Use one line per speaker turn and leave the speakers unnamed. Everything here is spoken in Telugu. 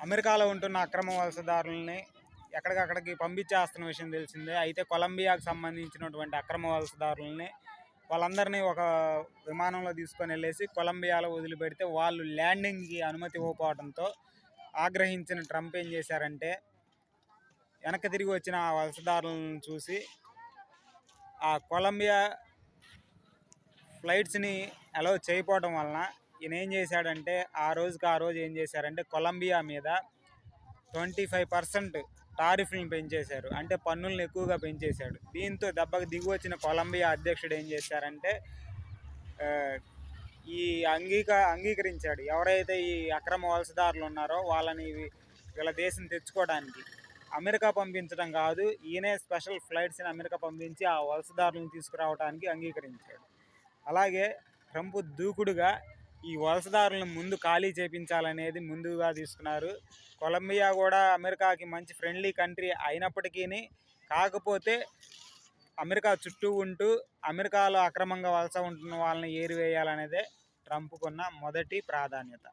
అమెరికాలో ఉంటున్న అక్రమ వలసదారులని ఎక్కడికక్కడికి పంపించేస్తున్న విషయం తెలిసిందే. అయితే కొలంబియాకు సంబంధించినటువంటి అక్రమ వలసదారులని వాళ్ళందరినీ ఒక విమానంలో తీసుకొని వెళ్ళేసి కొలంబియాలో వదిలిపెడితే వాళ్ళు ల్యాండింగ్కి అనుమతి ఇవ్వకపోవడంతో ఆగ్రహించిన ట్రంప్ ఏం చేశారంటే వెనక్కి తిరిగి వచ్చిన ఆ వలసదారులను చూసి ఆ కొలంబియా ఫ్లైట్స్ని అలౌ చేయకపోవడం వలన ఈయన ఏం చేశాడంటే ఆ రోజు ఏం చేశారంటే కొలంబియా మీద 25% టారిఫ్లను పెంచేశారు. అంటే పన్నులను ఎక్కువగా పెంచేశాడు. దీంతో దెబ్బకు దిగి వచ్చిన కొలంబియా అధ్యక్షుడు ఏం చేశారంటే ఈ అంగీకరించాడు. ఎవరైతే ఈ అక్రమ వలసదారులు ఉన్నారో వాళ్ళని వీళ్ళ దేశం తెచ్చుకోవడానికి అమెరికా పంపించడం కాదు, ఈయనే స్పెషల్ ఫ్లైట్స్ని అమెరికా పంపించి ఆ వలసదారులను తీసుకురావడానికి అంగీకరించాడు. అలాగే ట్రంప్ దూకుడుగా ఈ వలసదారులను ముందు ఖాళీ చేయించాలనేది ముందుగా తీసుకున్నారు. కొలంబియా కూడా అమెరికాకి మంచి ఫ్రెండ్లీ కంట్రీ అయినప్పటికీ కాకపోతే అమెరికా చుట్టూ ఉంటూ అమెరికాలో అక్రమంగా వలస ఉంటున్న వాళ్ళని ఏరివేయాలనేదే ట్రంప్కున్న మొదటి ప్రాధాన్యత.